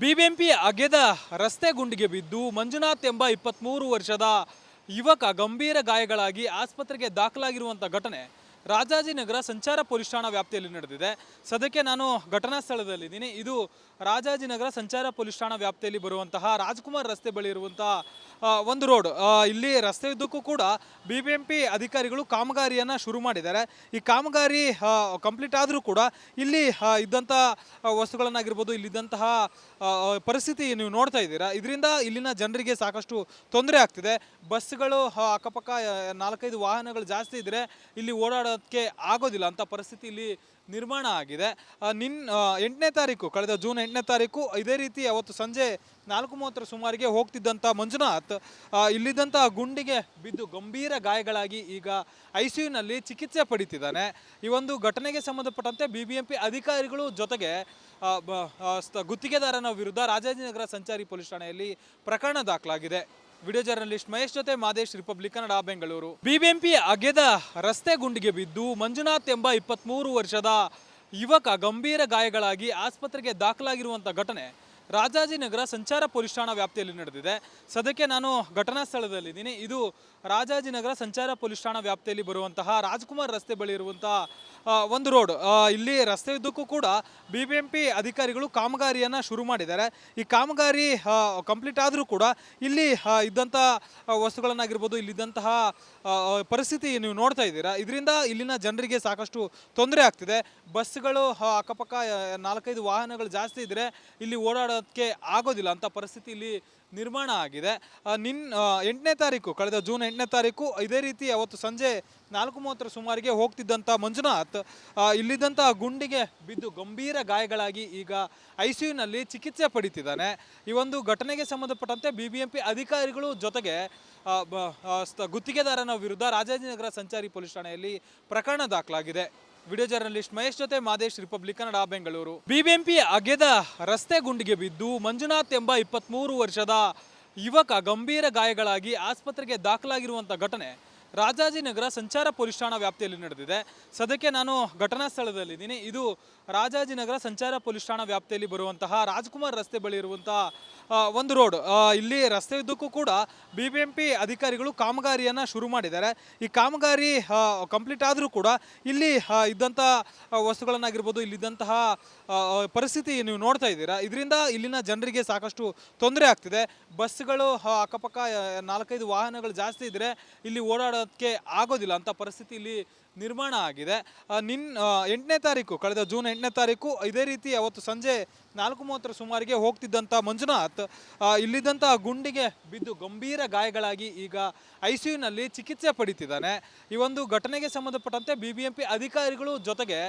BBMP ಅಗೆದ ರಸ್ತೆ ಗುಂಡಿಗೆ ಬಿದ್ದು ಮಂಜುನಾಥ್ ಎಂಬ 23 ವರ್ಷದ ಯುವಕ ಗಂಭೀರ ಗಾಯಗಳಾಗಿ ಆಸ್ಪತ್ರೆಗೆ ದಾಖಲಾಗಿರುವಂಥ ಘಟನೆ ರಾಜಾಜಿನಗರ ಸಂಚಾರ ಪೊಲೀಸ್ ಠಾಣಾ ವ್ಯಾಪ್ತಿಯಲ್ಲಿ ನಡೆದಿದೆ. ಸದ್ಯಕ್ಕೆ ನಾನು ಘಟನಾ ಸ್ಥಳದಲ್ಲಿದ್ದೀನಿ. ಇದು ರಾಜಾಜಿನಗರ ಸಂಚಾರ ಪೊಲೀಸ್ ಠಾಣಾ ವ್ಯಾಪ್ತಿಯಲ್ಲಿ ಬರುವಂತಹ ರಾಜ್ಕುಮಾರ್ ರಸ್ತೆ ಬಳಿ ಇರುವಂತಹ ಒಂದು ರೋಡ್. ಇಲ್ಲಿ ರಸ್ತೆ ಉದ್ದಕ್ಕೂ ಕೂಡ ಬಿಬಿಎಂಪಿ ಅಧಿಕಾರಿಗಳು ಕಾಮಗಾರಿಯನ್ನು ಶುರು ಮಾಡಿದ್ದಾರೆ. ಈ ಕಾಮಗಾರಿ ಕಂಪ್ಲೀಟ್ ಆದರೂ ಕೂಡ ಇಲ್ಲಿ ಇದ್ದಂಥ ವಸ್ತುಗಳನ್ನಾಗಿರ್ಬೋದು, ಇಲ್ಲಿದ್ದಂತಹ ಪರಿಸ್ಥಿತಿ ನೀವು ನೋಡ್ತಾ ಇದ್ದೀರಾ. ಇದರಿಂದ ಇಲ್ಲಿನ ಜನರಿಗೆ ಸಾಕಷ್ಟು ತೊಂದರೆ ಆಗ್ತಿದೆ. ಬಸ್ಗಳು ಅಕ್ಕಪಕ್ಕ 4-5 ವಾಹನಗಳು ಜಾಸ್ತಿ ಇದ್ದರೆ ಇಲ್ಲಿ ಓಡಾಡೋದಕ್ಕೆ ಆಗೋದಿಲ್ಲ ಅಂತ ಪರಿಸ್ಥಿತಿ ಇಲ್ಲಿ ನಿರ್ಮಾಣ ಆಗಿದೆ. 8ನೇ ತಾರೀಕು, ಕಳೆದ ಜೂನ್ 8ನೇ ತಾರೀಕು ಇದೇ ರೀತಿ ಅವತ್ತು ಸಂಜೆ 4:30 ಸುಮಾರಿಗೆ ಹೋಗ್ತಿದ್ದಂಥ ಮಂಜುನಾಥ್ ಇಲ್ಲಿದ್ದಂಥ ಗುಂಡಿಗೆ ಬಿದ್ದು ಗಂಭೀರ ಗಾಯಗಳಾಗಿ ಈಗ ICUನಲ್ಲಿ ಚಿಕಿತ್ಸೆ ಪಡಿತಿದ್ದಾನೆ. ಈ ಒಂದು ಘಟನೆಗೆ ಸಂಬಂಧಪಟ್ಟಂತೆ ಬಿಬಿಎಂಪಿ ಅಧಿಕಾರಿಗಳು ಜೊತೆಗೆ ಗುತ್ತಿಗೆದಾರನ ವಿರುದ್ಧ ರಾಜಾಜಿನಗರ ಸಂಚಾರಿ ಪೊಲೀಸ್ ಠಾಣೆಯಲ್ಲಿ ಪ್ರಕರಣ ದಾಖಲಾಗಿದೆ. ವಿಡಿಯೋ ಜರ್ನಲಿಸ್ಟ್ ಮಹೇಶ್ ಜೊತೆ ಮಾದೇಶ್, ರಿಪಬ್ಲಿಕ್ ಕನ್ನಡ, ಬೆಂಗಳೂರು. ಬಿಬಿಎಂಪಿ ಅಗೆದ ರಸ್ತೆ ಗುಂಡಿಗೆ ಬಿದ್ದು ಮಂಜುನಾಥ್ ಎಂಬ 23 ವರ್ಷದ ಯುವಕ ಗಂಭೀರ ಗಾಯಗಳಾಗಿ ಆಸ್ಪತ್ರೆಗೆ ದಾಖಲಾಗಿರುವಂಥ ಘಟನೆ ರಾಜಾಜಿನಗರ ಸಂಚಾರ ಪೊಲೀಸ್ ಠಾಣಾ ವ್ಯಾಪ್ತಿಯಲ್ಲಿ ನಡೆದಿದೆ. ಸದ್ಯಕ್ಕೆ ನಾನು ಘಟನಾ ಸ್ಥಳದಲ್ಲಿದ್ದೀನಿ. ಇದು ರಾಜಾಜಿನಗರ ಸಂಚಾರ ಪೊಲೀಸ್ ಠಾಣಾ ವ್ಯಾಪ್ತಿಯಲ್ಲಿ ಬರುವಂತಹ ರಾಜ್ಕುಮಾರ್ ರಸ್ತೆ ಬಳಿ ಇರುವಂತಹ ಒಂದು ರೋಡ್. ಇಲ್ಲಿ ರಸ್ತೆ ಉದ್ದಕ್ಕೂ ಕೂಡ ಬಿಬಿಎಂಪಿ ಅಧಿಕಾರಿಗಳು ಕಾಮಗಾರಿಯನ್ನು ಶುರು ಮಾಡಿದ್ದಾರೆ. ಈ ಕಾಮಗಾರಿ ಕಂಪ್ಲೀಟ್ ಆದರೂ ಕೂಡ ಇಲ್ಲಿ ಇದ್ದಂಥ ವಸ್ತುಗಳನ್ನಾಗಿರ್ಬೋದು, ಇಲ್ಲಿದ್ದಂತಹ ಪರಿಸ್ಥಿತಿ ನೀವು ನೋಡ್ತಾ ಇದ್ದೀರಾ. ಇದರಿಂದ ಇಲ್ಲಿನ ಜನರಿಗೆ ಸಾಕಷ್ಟು ತೊಂದರೆ ಆಗ್ತಿದೆ. ಬಸ್ಗಳು ಅಕ್ಕಪಕ್ಕ 4-5 ವಾಹನಗಳು ಜಾಸ್ತಿ ಇದ್ದರೆ ಇಲ್ಲಿ ಓಡಾಡೋದಕ್ಕೆ ಆಗೋದಿಲ್ಲ ಅಂತ ಪರಿಸ್ಥಿತಿ ಇಲ್ಲಿ ನಿರ್ಮಾಣ ಆಗಿದೆ. 8ನೇ ತಾರೀಕು, ಕಳೆದ ಜೂನ್ 8ನೇ ತಾರೀಕು ಇದೇ ರೀತಿ ಅವತ್ತು ಸಂಜೆ 4:30 ಸುಮಾರಿಗೆ ಹೋಗ್ತಿದ್ದಂಥ ಮಂಜುನಾಥ್ ಇಲ್ಲಿದ್ದಂಥ ಗುಂಡಿಗೆ ಬಿದ್ದು ಗಂಭೀರ ಗಾಯಗಳಾಗಿ ಈಗ ICUನಲ್ಲಿ ಚಿಕಿತ್ಸೆ ಪಡಿತಿದ್ದಾನೆ. ಈ ಒಂದು ಘಟನೆಗೆ ಸಂಬಂಧಪಟ್ಟಂತೆ ಬಿಬಿಎಂಪಿ ಅಧಿಕಾರಿಗಳು ಜೊತೆಗೆ ಗುತ್ತಿಗೆದಾರನ ವಿರುದ್ಧ ರಾಜಾಜಿನಗರ ಸಂಚಾರಿ ಪೊಲೀಸ್ ಠಾಣೆಯಲ್ಲಿ ಪ್ರಕರಣ ದಾಖಲಾಗಿದೆ. ವಿಡಿಯೋ ಜರ್ನಲಿಸ್ಟ್ ಮಹೇಶ್ ಜೊತೆ ಮಾದೇಶ್, ರಿಪಬ್ಲಿಕ್ ಕನ್ನಡ, ಬೆಂಗಳೂರು. ಬಿಬಿಎಂಪಿ ಅಗೆದ ರಸ್ತೆ ಗುಂಡಿಗೆ ಬಿದ್ದು ಮಂಜುನಾಥ್ ಎಂಬ 23 ವರ್ಷದ ಯುವಕ ಗಂಭೀರ ಗಾಯಗಳಾಗಿ ಆಸ್ಪತ್ರೆಗೆ ದಾಖಲಾಗಿರುವಂಥ ಘಟನೆ ರಾಜಾಜಿನಗರ ಸಂಚಾರ ಪೊಲೀಸ್ ಠಾಣಾ ವ್ಯಾಪ್ತಿಯಲ್ಲಿ ನಡೆದಿದೆ. ಸದ್ಯಕ್ಕೆ ನಾನು ಘಟನಾ ಸ್ಥಳದಲ್ಲಿದ್ದೀನಿ. ಇದು ರಾಜಾಜಿನಗರ ಸಂಚಾರ ಪೊಲೀಸ್ ಠಾಣಾ ವ್ಯಾಪ್ತಿಯಲ್ಲಿ ಬರುವಂತಹ ರಾಜ್ಕುಮಾರ್ ರಸ್ತೆ ಬಳಿ ಇರುವಂತಹ ಒಂದು ರೋಡ್. ಇಲ್ಲಿ ರಸ್ತೆ ಉದ್ದಕ್ಕೂ ಕೂಡ ಬಿಬಿಎಂಪಿ ಅಧಿಕಾರಿಗಳು ಕಾಮಗಾರಿಯನ್ನು ಶುರು ಮಾಡಿದ್ದಾರೆ. ಈ ಕಾಮಗಾರಿ ಕಂಪ್ಲೀಟ್ ಆದರೂ ಕೂಡ ಇಲ್ಲಿ ಇದ್ದಂಥ ವಸ್ತುಗಳನ್ನಾಗಿರ್ಬೋದು, ಇಲ್ಲಿದ್ದಂತಹ ಪರಿಸ್ಥಿತಿ ನೀವು ನೋಡ್ತಾ ಇದ್ದೀರಾ. ಇದರಿಂದ ಇಲ್ಲಿನ ಜನರಿಗೆ ಸಾಕಷ್ಟು ತೊಂದರೆ ಆಗ್ತಿದೆ. ಬಸ್ಗಳು ಅಕ್ಕಪಕ್ಕ 4-5 ವಾಹನಗಳು ಜಾಸ್ತಿ ಇದ್ದರೆ ಇಲ್ಲಿ ಓಡಾಡೋದಕ್ಕೆ ಆಗೋದಿಲ್ಲ ಅಂತ ಪರಿಸ್ಥಿತಿ ಇಲ್ಲಿ ನಿರ್ಮಾಣ ಆಗಿದೆ. 8ನೇ ತಾರೀಕು, ಕಳೆದ ಜೂನ್ 8ನೇ ತಾರೀಕು ಇದೇ ರೀತಿ ಅವತ್ತು ಸಂಜೆ 4:30 ಸುಮಾರಿಗೆ ಹೋಗ್ತಿದ್ದಂಥ ಮಂಜುನಾಥ್ ಇಲ್ಲಿದ್ದಂಥ ಗುಂಡಿಗೆ ಬಿದ್ದು ಗಂಭೀರ ಗಾಯಗಳಾಗಿ ಈಗ ICUನಲ್ಲಿ ಚಿಕಿತ್ಸೆ ಪಡಿತಿದ್ದಾನೆ. ಈ ಒಂದು ಘಟನೆಗೆ ಸಂಬಂಧಪಟ್ಟಂತೆ ಬಿಬಿಎಂಪಿ ಅಧಿಕಾರಿಗಳು ಜೊತೆಗೆ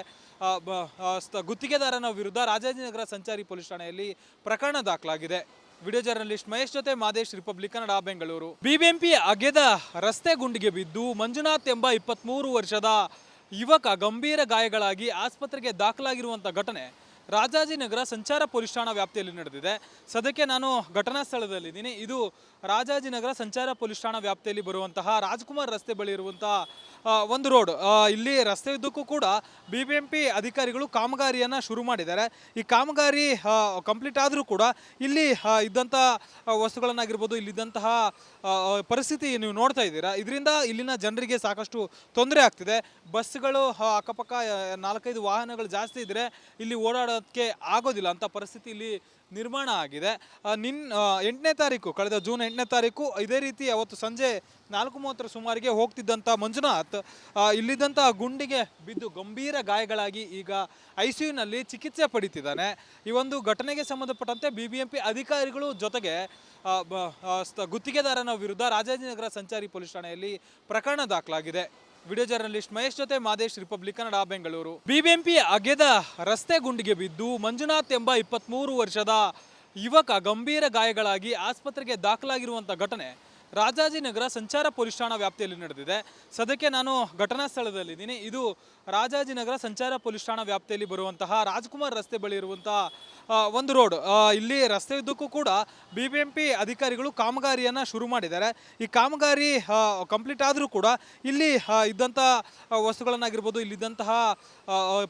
ಗುತ್ತಿಗೆದಾರನ ವಿರುದ್ಧ ರಾಜಾಜಿನಗರ ಸಂಚಾರಿ ಪೊಲೀಸ್ ಠಾಣೆಯಲ್ಲಿ ಪ್ರಕರಣ ದಾಖಲಾಗಿದೆ. ವಿಡಿಯೋ ಜರ್ನಲಿಸ್ಟ್ ಮಹೇಶ್ ಜೊತೆ ಮಾದೇಶ್, ರಿಪಬ್ಲಿಕ್ ಕನ್ನಡ, ಬೆಂಗಳೂರು. ಬಿಬಿಎಂಪಿ ಅಗೆದ ರಸ್ತೆ ಗುಂಡಿಗೆ ಬಿದ್ದು ಮಂಜುನಾಥ್ ಎಂಬ 23 ವರ್ಷದ ಯುವಕ ಗಂಭೀರ ಗಾಯಗಳಾಗಿ ಆಸ್ಪತ್ರೆಗೆ ದಾಖಲಾಗಿರುವಂಥ ಘಟನೆ ರಾಜಾಜಿನಗರ ಸಂಚಾರ ಪೊಲೀಸ್ ಠಾಣಾ ವ್ಯಾಪ್ತಿಯಲ್ಲಿ ನಡೆದಿದೆ. ಸದ್ಯಕ್ಕೆ ನಾನು ಘಟನಾ ಸ್ಥಳದಲ್ಲಿದ್ದೀನಿ. ಇದು ರಾಜಾಜಿನಗರ ಸಂಚಾರ ಪೊಲೀಸ್ ಠಾಣಾ ವ್ಯಾಪ್ತಿಯಲ್ಲಿ ಬರುವಂತಹ ರಾಜ್ಕುಮಾರ್ ರಸ್ತೆ ಬಳಿ ಇರುವಂತಹ ಒಂದು ರೋಡ್. ಇಲ್ಲಿ ರಸ್ತೆ ಉದ್ದಕ್ಕೂ ಕೂಡ ಬಿಬಿಎಂಪಿ ಅಧಿಕಾರಿಗಳು ಕಾಮಗಾರಿಯನ್ನು ಶುರು ಮಾಡಿದ್ದಾರೆ. ಈ ಕಾಮಗಾರಿ ಕಂಪ್ಲೀಟ್ ಆದರೂ ಕೂಡ ಇಲ್ಲಿ ಇದ್ದಂಥ ವಸ್ತುಗಳನ್ನಾಗಿರ್ಬೋದು, ಇಲ್ಲಿದ್ದಂತಹ ಪರಿಸ್ಥಿತಿ ನೀವು ನೋಡ್ತಾ ಇದ್ದೀರಾ. ಇದರಿಂದ ಇಲ್ಲಿನ ಜನರಿಗೆ ಸಾಕಷ್ಟು ತೊಂದರೆ ಆಗ್ತಿದೆ. ಬಸ್ಗಳು ಅಕ್ಕಪಕ್ಕ 4-5 ವಾಹನಗಳು ಜಾಸ್ತಿ ಇದ್ದರೆ ಇಲ್ಲಿ ಓಡಾಡೋದಕ್ಕೆ ಆಗೋದಿಲ್ಲ ಅಂತ ಪರಿಸ್ಥಿತಿ ಇಲ್ಲಿ ನಿರ್ಮಾಣ ಆಗಿದೆ. 8ನೇ ತಾರೀಕು, ಕಳೆದ ಜೂನ್ 8ನೇ ತಾರೀಕು ಇದೇ ರೀತಿ ಅವತ್ತು ಸಂಜೆ 4:30 ಸುಮಾರಿಗೆ ಹೋಗ್ತಿದ್ದಂಥ ಮಂಜುನಾಥ್ ಇಲ್ಲಿದ್ದಂಥ ಗುಂಡಿಗೆ ಬಿದ್ದು ಗಂಭೀರ ಗಾಯಗಳಾಗಿ ಈಗ ICUನಲ್ಲಿ ಚಿಕಿತ್ಸೆ ಪಡಿತಿದ್ದಾನೆ. ಈ ಒಂದು ಘಟನೆಗೆ ಸಂಬಂಧಪಟ್ಟಂತೆ ಬಿಬಿಎಂಪಿ ಅಧಿಕಾರಿಗಳು ಜೊತೆಗೆ ಗುತ್ತಿಗೆದಾರನ ವಿರುದ್ಧ ರಾಜಾಜಿನಗರ ಸಂಚಾರಿ ಪೊಲೀಸ್ ಠಾಣೆಯಲ್ಲಿ ಪ್ರಕರಣ ದಾಖಲಾಗಿದೆ. ವಿಡಿಯೋ ಜರ್ನಲಿಸ್ಟ್ ಮಹೇಶ್ ಜೊತೆ ಮಾದೇಶ್, ರಿಪಬ್ಲಿಕ್ ಕನ್ನಡ, ಬೆಂಗಳೂರು. ಬಿಬಿಎಂಪಿ ಅಗೆದ ರಸ್ತೆ ಗುಂಡಿಗೆ ಬಿದ್ದು ಮಂಜುನಾಥ್ ಎಂಬ 23 ವರ್ಷದ ಯುವಕ ಗಂಭೀರ ಗಾಯಗಳಾಗಿ ಆಸ್ಪತ್ರೆಗೆ ದಾಖಲಾಗಿರುವಂಥ ಘಟನೆ ರಾಜಾಜಿನಗರ ಸಂಚಾರ ಪೊಲೀಸ್ ಠಾಣಾ ವ್ಯಾಪ್ತಿಯಲ್ಲಿ ನಡೆದಿದೆ. ಸದ್ಯಕ್ಕೆ ನಾನು ಘಟನಾ ಸ್ಥಳದಲ್ಲಿದ್ದೀನಿ. ಇದು ರಾಜಾಜಿನಗರ ಸಂಚಾರ ಪೊಲೀಸ್ ಠಾಣಾ ವ್ಯಾಪ್ತಿಯಲ್ಲಿ ಬರುವಂತಹ ರಾಜ್ಕುಮಾರ್ ರಸ್ತೆ ಬಳಿ ಇರುವಂತಹ ಒಂದು ರೋಡ್. ಇಲ್ಲಿ ರಸ್ತೆ ಉದ್ದಕ್ಕೂ ಕೂಡ BBMP ಅಧಿಕಾರಿಗಳು ಕಾಮಗಾರಿಯನ್ನು ಶುರು ಮಾಡಿದ್ದಾರೆ. ಈ ಕಾಮಗಾರಿ ಕಂಪ್ಲೀಟ್ ಆದರೂ ಕೂಡ ಇಲ್ಲಿ ಇದ್ದಂಥ ವಸ್ತುಗಳನ್ನಾಗಿರ್ಬೋದು, ಇಲ್ಲಿದ್ದಂತಹ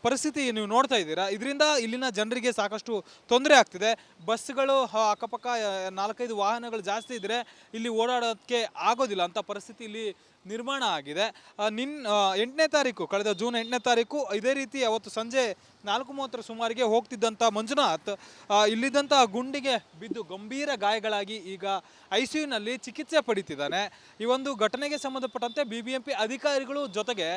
ಪರಿಸ್ಥಿತಿ ನೀವು ನೋಡ್ತಾ ಇದ್ದೀರಾ. ಇದರಿಂದ ಇಲ್ಲಿನ ಜನರಿಗೆ ಸಾಕಷ್ಟು ತೊಂದರೆ ಆಗ್ತಿದೆ. ಬಸ್ಗಳು ಅಕ್ಕಪಕ್ಕ 4-5 ವಾಹನಗಳು ಜಾಸ್ತಿ ಇದ್ದರೆ ಇಲ್ಲಿ ಓಡಾಡೋದಕ್ಕೆ ಆಗೋದಿಲ್ಲ ಅಂತ ಪರಿಸ್ಥಿತಿ ಇಲ್ಲಿ ನಿರ್ಮಾಣ ಆಗಿದೆ. 8ನೇ ತಾರೀಕು, ಕಳೆದ ಜೂನ್ 8ನೇ ತಾರೀಕು ಇದೇ ರೀತಿ ಅವತ್ತು ಸಂಜೆ 4:30 ಸುಮಾರಿಗೆ ಹೋಗ್ತಿದ್ದಂಥ ಮಂಜುನಾಥ್ ಇಲ್ಲಿದ್ದಂಥ ಗುಂಡಿಗೆ ಬಿದ್ದು ಗಂಭೀರ ಗಾಯಗಳಾಗಿ ಈಗ ICUನಲ್ಲಿ ಚಿಕಿತ್ಸೆ ಪಡಿತಿದ್ದಾನೆ. ಈ ಒಂದು ಘಟನೆಗೆ ಸಂಬಂಧಪಟ್ಟಂತೆ BBMP ಅಧಿಕಾರಿಗಳು ಜೊತೆಗೆ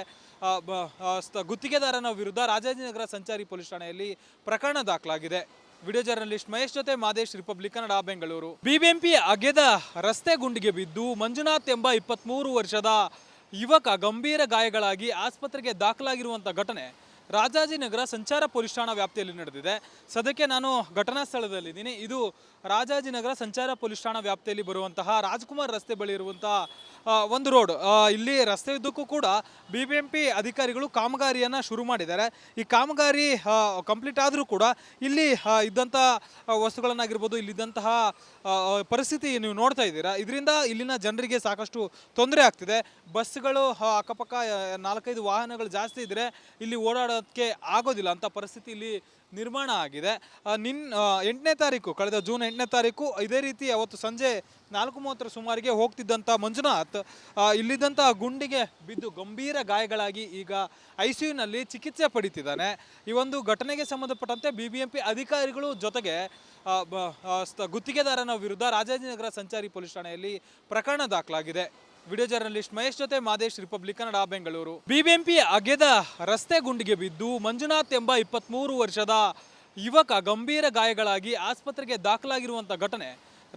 ಗುತ್ತಿಗೆದಾರನ ವಿರುದ್ಧ ರಾಜಾಜಿನಗರ ಸಂಚಾರಿ ಪೊಲೀಸ್ ಠಾಣೆಯಲ್ಲಿ ಪ್ರಕರಣ ದಾಖಲಾಗಿದೆ. ವಿಡಿಯೋ ಜರ್ನಲಿಸ್ಟ್ ಮಹೇಶ್ ಜೊತೆ ಮಾದೇಶ್, ರಿಪಬ್ಲಿಕ್ ಕನ್ನಡ, ಬೆಂಗಳೂರು. BBMP ಅಗೆದ ರಸ್ತೆ ಗುಂಡಿಗೆ ಬಿದ್ದು ಮಂಜುನಾಥ್ ಎಂಬ 23 ವರ್ಷದ ಯುವಕ ಗಂಭೀರ ಗಾಯಗಳಾಗಿ ಆಸ್ಪತ್ರೆಗೆ ದಾಖಲಾಗಿರುವಂಥ ಘಟನೆ ರಾಜಾಜಿನಗರ ಸಂಚಾರ ಪೊಲೀಸ್ ಠಾಣಾ ವ್ಯಾಪ್ತಿಯಲ್ಲಿ ನಡೆದಿದೆ. ಸದ್ಯಕ್ಕೆ ನಾನು ಘಟನಾ ಸ್ಥಳದಲ್ಲಿದ್ದೀನಿ. ಇದು ರಾಜಾಜಿನಗರ ಸಂಚಾರ ಪೊಲೀಸ್ ಠಾಣಾ ವ್ಯಾಪ್ತಿಯಲ್ಲಿ ಬರುವಂತಹ ರಾಜ್ಕುಮಾರ್ ರಸ್ತೆ ಬಳಿ ಇರುವಂತಹ ಒಂದು ರೋಡ್. ಇಲ್ಲಿ ರಸ್ತೆ ಉದ್ದಕ್ಕೂ ಕೂಡ BBMP ಅಧಿಕಾರಿಗಳು ಕಾಮಗಾರಿಯನ್ನು ಶುರು ಮಾಡಿದ್ದಾರೆ. ಈ ಕಾಮಗಾರಿ ಕಂಪ್ಲೀಟ್ ಆದರೂ ಕೂಡ ಇಲ್ಲಿ ಇದ್ದಂಥ ವಸ್ತುಗಳನ್ನಾಗಿರ್ಬೋದು, ಇಲ್ಲಿದ್ದಂತಹ ಪರಿಸ್ಥಿತಿ ನೀವು ನೋಡ್ತಾ ಇದ್ದೀರಾ. ಇದರಿಂದ ಇಲ್ಲಿನ ಜನರಿಗೆ ಸಾಕಷ್ಟು ತೊಂದರೆ ಆಗ್ತಿದೆ. ಬಸ್ಗಳು ಅಕ್ಕಪಕ್ಕ 4-5 ವಾಹನಗಳು ಜಾಸ್ತಿ ಇದ್ದರೆ ಇಲ್ಲಿ ಓಡಾಡೋದಕ್ಕೆ ಆಗೋದಿಲ್ಲ ಅಂತ ಪರಿಸ್ಥಿತಿ ಇಲ್ಲಿ ನಿರ್ಮಾಣ ಆಗಿದೆ. 8ನೇ ತಾರೀಕು, ಕಳೆದ ಜೂನ್ 8ನೇ ತಾರೀಕು ಇದೇ ರೀತಿ ಅವತ್ತು ಸಂಜೆ 4:30 ಸುಮಾರಿಗೆ ಹೋಗ್ತಿದ್ದಂಥ ಮಂಜುನಾಥ್ ಇಲ್ಲಿದ್ದಂಥ ಗುಂಡಿಗೆ ಬಿದ್ದು ಗಂಭೀರ ಗಾಯಗಳಾಗಿ ಈಗ ICUನಲ್ಲಿ ಚಿಕಿತ್ಸೆ ಪಡಿತಿದ್ದಾನೆ. ಈ ಒಂದು ಘಟನೆಗೆ ಸಂಬಂಧಪಟ್ಟಂತೆ BBMP ಅಧಿಕಾರಿಗಳು ಜೊತೆಗೆ ಗುತ್ತಿಗೆದಾರನ ವಿರುದ್ಧ ರಾಜಾಜಿನಗರ ಸಂಚಾರಿ ಪೊಲೀಸ್ ಠಾಣೆಯಲ್ಲಿ ಪ್ರಕರಣ ದಾಖಲಾಗಿದೆ. ವಿಡಿಯೋ ಜರ್ನಲಿಸ್ಟ್ ಮಹೇಶ್ ಜೊತೆ ಮಾದೇಶ್, ರಿಪಬ್ಲಿಕ್ ಕನ್ನಡ, ಬೆಂಗಳೂರು. BBMP ಅಗೆದ ರಸ್ತೆ ಗುಂಡಿಗೆ ಬಿದ್ದು ಮಂಜುನಾಥ್ ಎಂಬ 23 ವರ್ಷದ ಯುವಕ ಗಂಭೀರ ಗಾಯಗಳಾಗಿ ಆಸ್ಪತ್ರೆಗೆ ದಾಖಲಾಗಿರುವಂಥ ಘಟನೆ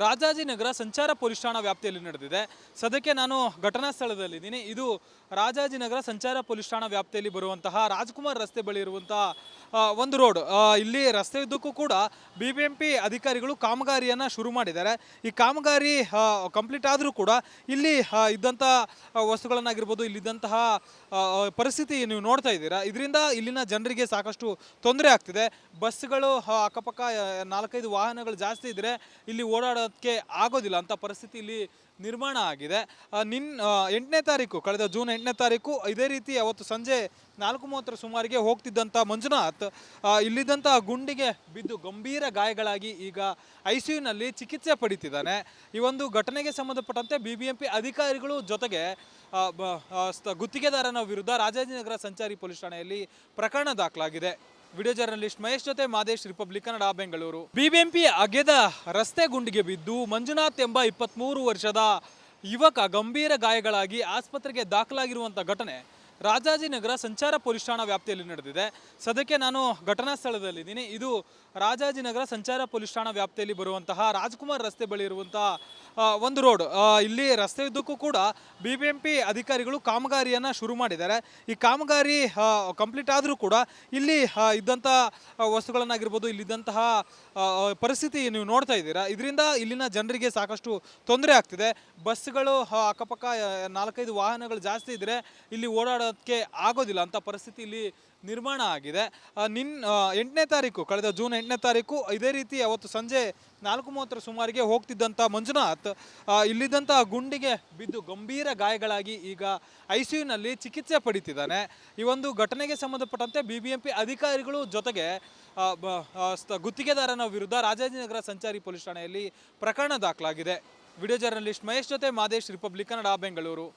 ರಾಜಾಜಿನಗರ ಸಂಚಾರ ಪೊಲೀಸ್ ಠಾಣಾ ವ್ಯಾಪ್ತಿಯಲ್ಲಿ ನಡೆದಿದೆ. ಸದ್ಯಕ್ಕೆ ನಾನು ಘಟನಾ ಸ್ಥಳದಲ್ಲಿದ್ದೀನಿ. ಇದು ರಾಜಾಜಿನಗರ ಸಂಚಾರ ಪೊಲೀಸ್ ಠಾಣಾ ವ್ಯಾಪ್ತಿಯಲ್ಲಿ ಬರುವಂತಹ ರಾಜ್ಕುಮಾರ್ ರಸ್ತೆ ಬಳಿ ಇರುವಂತಹ ಒಂದು ರೋಡ್. ಇಲ್ಲಿ ರಸ್ತೆ ಉದ್ದಕ್ಕೂ ಕೂಡ BBMP ಅಧಿಕಾರಿಗಳು ಕಾಮಗಾರಿಯನ್ನು ಶುರು ಮಾಡಿದ್ದಾರೆ. ಈ ಕಾಮಗಾರಿ ಕಂಪ್ಲೀಟ್ ಆದರೂ ಕೂಡ ಇಲ್ಲಿ ಇದ್ದಂಥ ವಸ್ತುಗಳನ್ನಾಗಿರ್ಬೋದು, ಇಲ್ಲಿದ್ದಂತಹ ಪರಿಸ್ಥಿತಿ ನೀವು ನೋಡ್ತಾ ಇದ್ದೀರಾ. ಇದರಿಂದ ಇಲ್ಲಿನ ಜನರಿಗೆ ಸಾಕಷ್ಟು ತೊಂದರೆ ಆಗ್ತಿದೆ. ಬಸ್ಗಳು ಅಕ್ಕಪಕ್ಕ 4-5 ವಾಹನಗಳು ಜಾಸ್ತಿ ಇದ್ದರೆ ಇಲ್ಲಿ ಓಡಾಡೋದಕ್ಕೆ ಆಗೋದಿಲ್ಲ ಅಂತ ಪರಿಸ್ಥಿತಿ ಇಲ್ಲಿ ನಿರ್ಮಾಣ ಆಗಿದೆ. 8ನೇ ತಾರೀಕು, ಕಳೆದ ಜೂನ್ 8ನೇ ತಾರೀಕು ಇದೇ ರೀತಿ ಅವತ್ತು ಸಂಜೆ 4:30 ಸುಮಾರಿಗೆ ಹೋಗ್ತಿದ್ದಂಥ ಮಂಜುನಾಥ್ ಇಲ್ಲಿದ್ದಂಥ ಗುಂಡಿಗೆ ಬಿದ್ದು ಗಂಭೀರ ಗಾಯಗಳಾಗಿ ಈಗ ICUನಲ್ಲಿ ಚಿಕಿತ್ಸೆ ಪಡಿತಿದ್ದಾನೆ. ಈ ಒಂದು ಘಟನೆಗೆ ಸಂಬಂಧಪಟ್ಟಂತೆ BBMP ಅಧಿಕಾರಿಗಳು ಜೊತೆಗೆ ಗುತ್ತಿಗೆದಾರನ ವಿರುದ್ಧ ರಾಜಾಜಿನಗರ ಸಂಚಾರಿ ಪೊಲೀಸ್ ಠಾಣೆಯಲ್ಲಿ ಪ್ರಕರಣ ದಾಖಲಾಗಿದೆ. ವಿಡಿಯೋ ಜರ್ನಲಿಸ್ಟ್ ಮಹೇಶ್ ಜೊತೆ ಮಾದೇಶ್, ರಿಪಬ್ಲಿಕ್ ಕನ್ನಡ, ಬೆಂಗಳೂರು. BBMP ಅಗೆದ ರಸ್ತೆ ಗುಂಡಿಗೆ ಬಿದ್ದು ಮಂಜುನಾಥ್ ಎಂಬ 23 ವರ್ಷದ ಯುವಕ ಗಂಭೀರ ಗಾಯಗಳಾಗಿ ಆಸ್ಪತ್ರೆಗೆ ದಾಖಲಾಗಿರುವಂಥ ಘಟನೆ ರಾಜಾಜಿನಗರ ಸಂಚಾರ ಪೊಲೀಸ್ ಠಾಣಾ ವ್ಯಾಪ್ತಿಯಲ್ಲಿ ನಡೆದಿದೆ. ಸದ್ಯಕ್ಕೆ ನಾನು ಘಟನಾ ಸ್ಥಳದಲ್ಲಿದ್ದೀನಿ. ಇದು ರಾಜಾಜಿನಗರ ಸಂಚಾರ ಪೊಲೀಸ್ ಠಾಣಾ ವ್ಯಾಪ್ತಿಯಲ್ಲಿ ಬರುವಂತಹ ರಾಜ್ಕುಮಾರ್ ರಸ್ತೆ ಬಳಿ ಇರುವಂತಹ ಒಂದು ರೋಡ್. ಇಲ್ಲಿ ರಸ್ತೆ ಉದ್ದಕ್ಕೂ ಕೂಡ BBMP ಅಧಿಕಾರಿಗಳು ಕಾಮಗಾರಿಯನ್ನು ಶುರು ಮಾಡಿದ್ದಾರೆ. ಈ ಕಾಮಗಾರಿ ಕಂಪ್ಲೀಟ್ ಆದರೂ ಕೂಡ ಇಲ್ಲಿ ಇದ್ದಂಥ ವಸ್ತುಗಳನ್ನಾಗಿರ್ಬೋದು, ಇಲ್ಲಿದ್ದಂತಹ ಪರಿಸ್ಥಿತಿ ನೀವು ನೋಡ್ತಾ ಇದ್ದೀರಾ. ಇದರಿಂದ ಇಲ್ಲಿನ ಜನರಿಗೆ ಸಾಕಷ್ಟು ತೊಂದರೆ ಆಗ್ತಿದೆ. ಬಸ್ಗಳು ಅಕ್ಕಪಕ್ಕ 4-5 ವಾಹನಗಳು ಜಾಸ್ತಿ ಇದ್ದರೆ ಇಲ್ಲಿ ಓಡಾಡೋದಕ್ಕೆ ಆಗೋದಿಲ್ಲ ಅಂತ ಪರಿಸ್ಥಿತಿ ಇಲ್ಲಿ ನಿರ್ಮಾಣ ಆಗಿದೆ. 8ನೇ ತಾರೀಕು, ಕಳೆದ ಜೂನ್ 8ನೇ ತಾರೀಕು ಇದೇ ರೀತಿ ಅವತ್ತು ಸಂಜೆ 4:30 ಸುಮಾರಿಗೆ ಹೋಗ್ತಿದ್ದಂಥ ಮಂಜುನಾಥ್ ಇಲ್ಲಿದ್ದಂಥ ಗುಂಡಿಗೆ ಬಿದ್ದು ಗಂಭೀರ ಗಾಯಗಳಾಗಿ ಈಗ ICUನಲ್ಲಿ ಚಿಕಿತ್ಸೆ ಪಡಿತಿದ್ದಾನೆ. ಈ ಒಂದು ಘಟನೆಗೆ ಸಂಬಂಧಪಟ್ಟಂತೆ BBMP ಅಧಿಕಾರಿಗಳು ಜೊತೆಗೆ ಗುತ್ತಿಗೆದಾರನ ವಿರುದ್ಧ ರಾಜಾಜಿನಗರ ಸಂಚಾರಿ ಪೊಲೀಸ್ ಠಾಣೆಯಲ್ಲಿ ಪ್ರಕರಣ ದಾಖಲಾಗಿದೆ. ವಿಡಿಯೋ ಜರ್ನಲಿಸ್ಟ್ ಮಹೇಶ್ ಜೊತೆ ಮಾದೇಶ್, ರಿಪಬ್ಲಿಕ್ ಕನ್ನಡ, ಬೆಂಗಳೂರು.